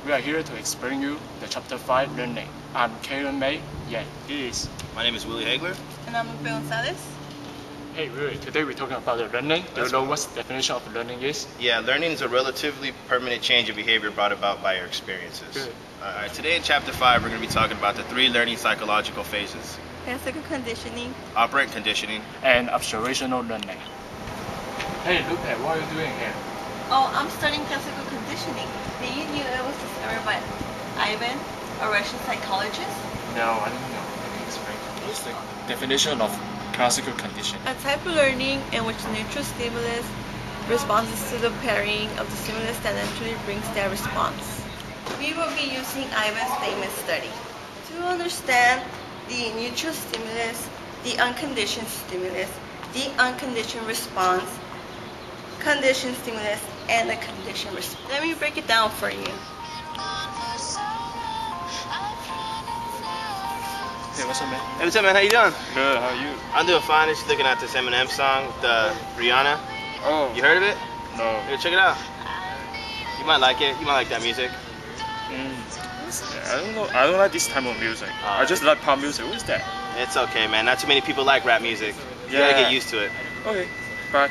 We are here to explain you the Chapter 5 learning. I'm Karen May. Yeah, it is. My name is Willie Hagler. And I'm Lupe Gonzalez. Hey, Willie, today we're talking about the learning. Do you know what the definition of learning is? Yeah, learning is a relatively permanent change of behavior brought about by your experiences. Good. Alright, today in Chapter 5 we're going to be talking about the 3 learning psychological phases. Classical conditioning. Operant conditioning. And observational learning. Hey, Lupe, what are you doing here? Oh, I'm studying classical conditioning. Did you knew it was discovered by Ivan, a Russian psychologist? No, I don't know. Let me explain. What's the definition of classical conditioning? A type of learning in which neutral stimulus responses to the pairing of the stimulus that naturally brings that response. We will be using Ivan's famous study. To understand the neutral stimulus, the unconditioned stimulus, the unconditioned response, conditioned stimulus, and the conditioned response. Let me break it down for you. Hey, what's up, man? Hey, what's up, man? How you doing? Good, how are you? I'm doing fine. Just looking at this Eminem song, the Rihanna. Oh, You heard of it? no. Here, check it out. You might like it. You might like that music. I don't know. I don't like this type of music. I just like pop music. What is that? It's okay, man. Not too many people like rap music. You gotta get used to it. Okay, bye.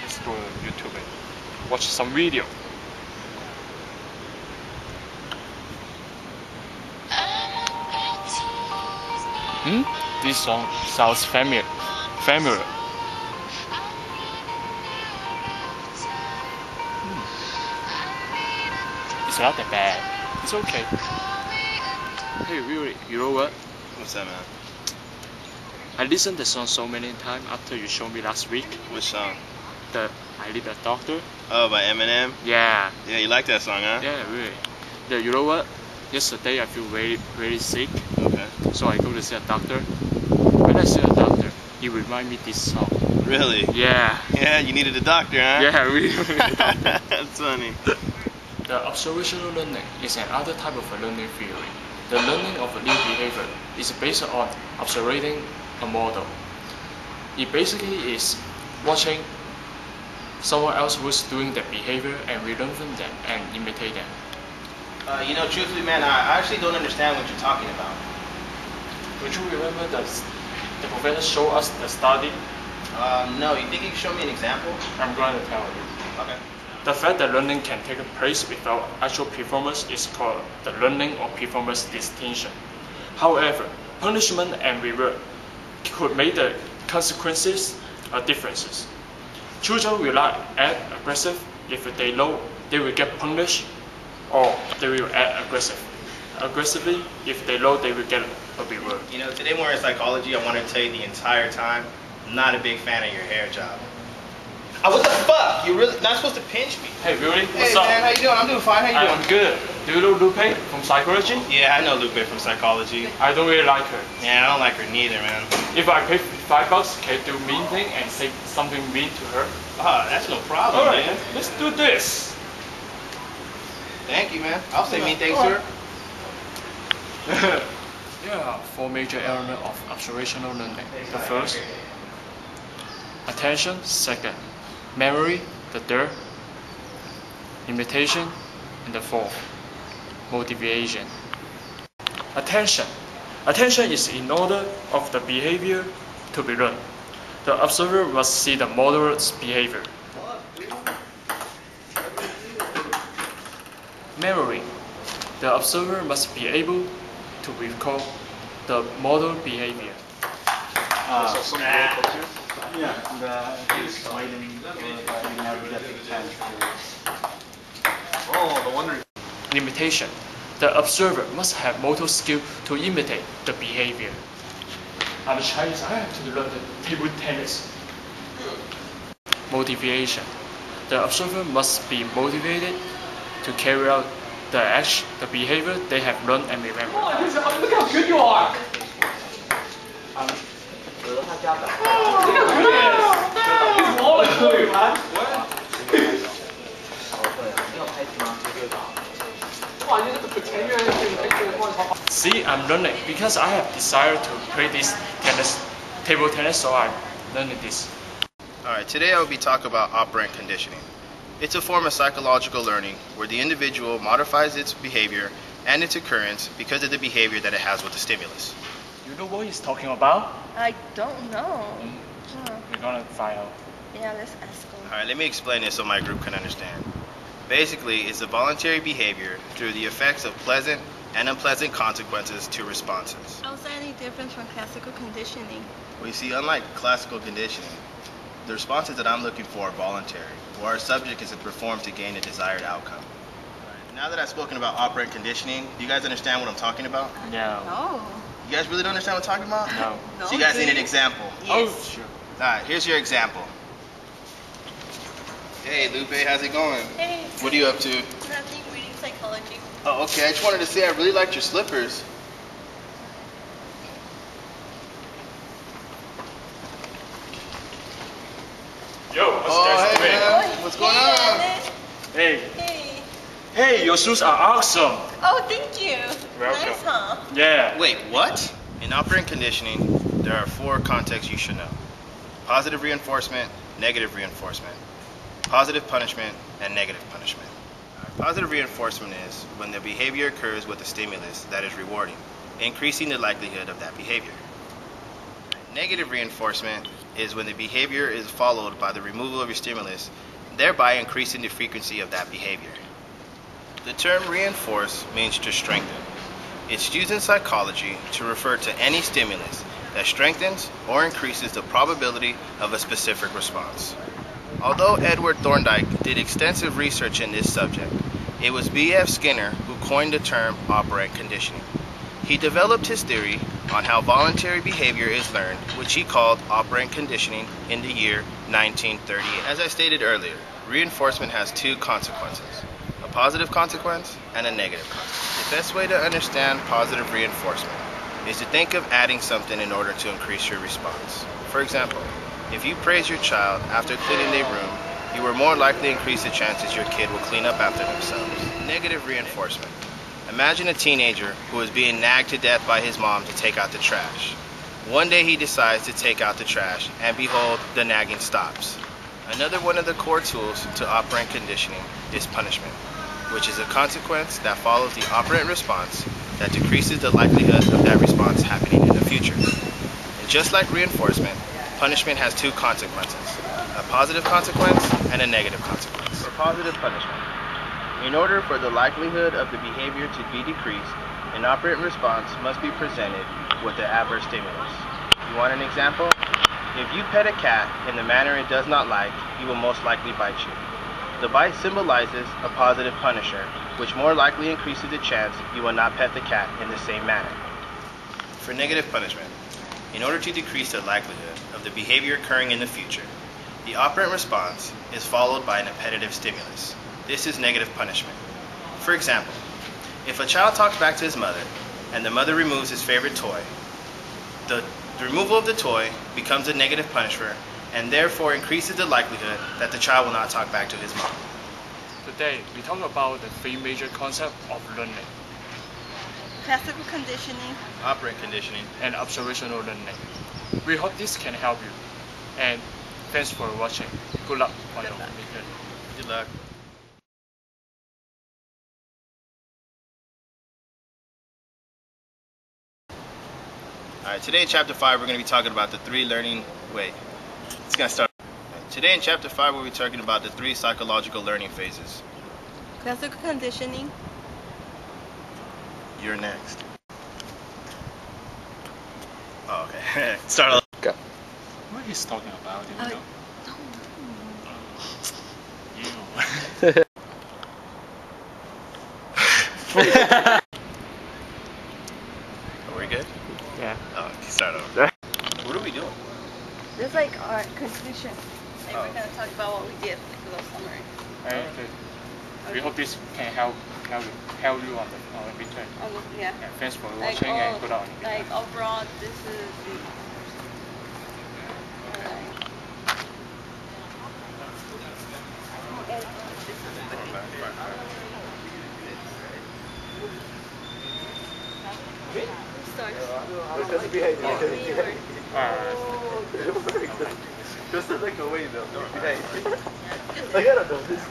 Let's go to YouTube and watch some video. This song sounds familiar. It's not that bad. It's okay. Hey, really, you know what? What's that, man? I listened to the song so many times after you showed me last week. Which song? The I Need a Doctor. Oh, by Eminem? Yeah. Yeah, you like that song, huh? Yeah, really. Yeah, you know what? Yesterday I feel very sick, Okay. so I go to see a doctor. When I see a doctor, he remind me this song. Really? Yeah. Yeah, you needed a doctor, huh? Yeah, really. That's funny. The observational learning is another type of a learning theory. The learning of a new behavior is based on observing a model. It basically is watching someone else who's doing that behavior and we learn from them and imitate them. You know, truthfully, man, I actually don't understand what you're talking about. Would you remember the professor showed us the study? No, you think you can show me an example? I'm going to tell you. Okay. The fact that learning can take place without actual performance is called the learning or performance distinction. However, punishment and reward could make the consequences differences. Children will not act aggressive if they know they will get punished, or they will act aggressively if they know they will get a reward. You know, today more in psychology, I want to tell you the entire time, I'm not a big fan of your hair job. What the fuck? You're really not supposed to pinch me. Hey, Willie, what's Hey, up? man, how you doing? I'm doing fine. How you doing? I'm good. Do you know Lupe from psychology? Yeah, I know Lupe from psychology. I don't really like her. Yeah, I don't like her neither, man. If I pay $5, can you do mean thing and say something mean to her? Ah, that's no problem, Alright, man. let's do this. Thank you, man. I'll say mean things to her. There are 4 major elements of observational learning. The first, attention. Second, memory. The third, imitation. And the fourth, motivation. Attention. Attention is in order of the behavior to be learned. The observer must see the model's behavior. Memory. The observer must be able to recall the model behavior. Imitation. The observer must have motor skill to imitate the behavior. I'm a Chinese, I have to learn the table tennis. Motivation. The observer must be motivated to carry out the action, the behavior they have learned and remembered. Look how good you are! See, I'm learning because I have desire to play this table tennis, so I'm learning this. Alright, today I will be talking about operant conditioning. It's a form of psychological learning where the individual modifies its behavior and its occurrence because of the behavior that it has with the stimulus. You know what he's talking about? I don't know. We're gonna find out. Yeah, let's ask him. Alright, let me explain this so my group can understand. Basically, it's a voluntary behavior through the effects of pleasant and unpleasant consequences to responses. How is that any different from classical conditioning? Well, you see, unlike classical conditioning, the responses that I'm looking for are voluntary, where our subject is to perform to gain a desired outcome. Now that I've spoken about operant conditioning, do you guys understand what I'm talking about? No. No. You guys really don't understand what I'm talking about? No. No, So you guys do need an you? example. Oh, sure. Alright, here's your example. Hey, Lupe, how's it going? Hey. What are you up to? Nothing, reading psychology. Oh, okay. I just wanted to say I really liked your slippers. Yo, what's Oh, guys hey, doing? man. What's going on? Hey, Hey. hey, your shoes are awesome. Oh, thank you. Welcome. Nice, huh? Yeah. Wait, what? In operant conditioning, there are 4 contexts you should know. Positive reinforcement, negative reinforcement, positive punishment, and negative punishment. Positive reinforcement is when the behavior occurs with a stimulus that is rewarding, increasing the likelihood of that behavior. Negative reinforcement is when the behavior is followed by the removal of your stimulus, thereby increasing the frequency of that behavior. The term reinforce means to strengthen. It's used in psychology to refer to any stimulus that strengthens or increases the probability of a specific response. Although Edward Thorndike did extensive research in this subject, it was B.F. Skinner who coined the term operant conditioning. He developed his theory on how voluntary behavior is learned, which he called operant conditioning, in the year 1938. As I stated earlier, reinforcement has 2 consequences, a positive consequence and a negative consequence. The best way to understand positive reinforcement is to think of adding something in order to increase your response. For example, if you praise your child after cleaning their room, you will more likely increase the chances your kid will clean up after themselves. Negative reinforcement. Imagine a teenager who is being nagged to death by his mom to take out the trash. One day he decides to take out the trash, and behold, the nagging stops. Another one of the core tools to operant conditioning is punishment, which is a consequence that follows the operant response that decreases the likelihood of that response happening in the future. And just like reinforcement, punishment has 2 consequences, a positive consequence and a negative consequence. For positive punishment, in order for the likelihood of the behavior to be decreased, an operant response must be presented with the adverse stimulus. You want an example? If you pet a cat in the manner it does not like, he will most likely bite you. The bite symbolizes a positive punisher, which more likely increases the chance you will not pet the cat in the same manner. For negative punishment, in order to decrease the likelihood of the behavior occurring in the future, the operant response is followed by an appetitive stimulus. This is negative punishment. For example, if a child talks back to his mother and the mother removes his favorite toy, the removal of the toy becomes a negative punishment and therefore increases the likelihood that the child will not talk back to his mom. Today, we talk about the 3 major concepts of learning Classical conditioning. Operant conditioning. and observational learning. We hope this can help you. And thanks for watching. Good luck on your mission. Good luck. Alright, today in chapter 5 we're going to be talking about the 3 learning... Wait, it's going to start. Today in chapter 5 we'll be talking about the 3 psychological learning phases. Classical conditioning. You're next. Oh, okay. Start off. Go. What he's talking about, do you know? Are we good? Yeah. Oh, okay, start over. What are we doing? This is like our conclusion. Like Oh. we're gonna talk about what we did, like a little summary. Okay. We hope this can help you on the return. Yeah. Yeah, thanks for Like, watching and good luck on your like return. overall, this is the. Alright. Just like a way though. Behave. I gotta know this.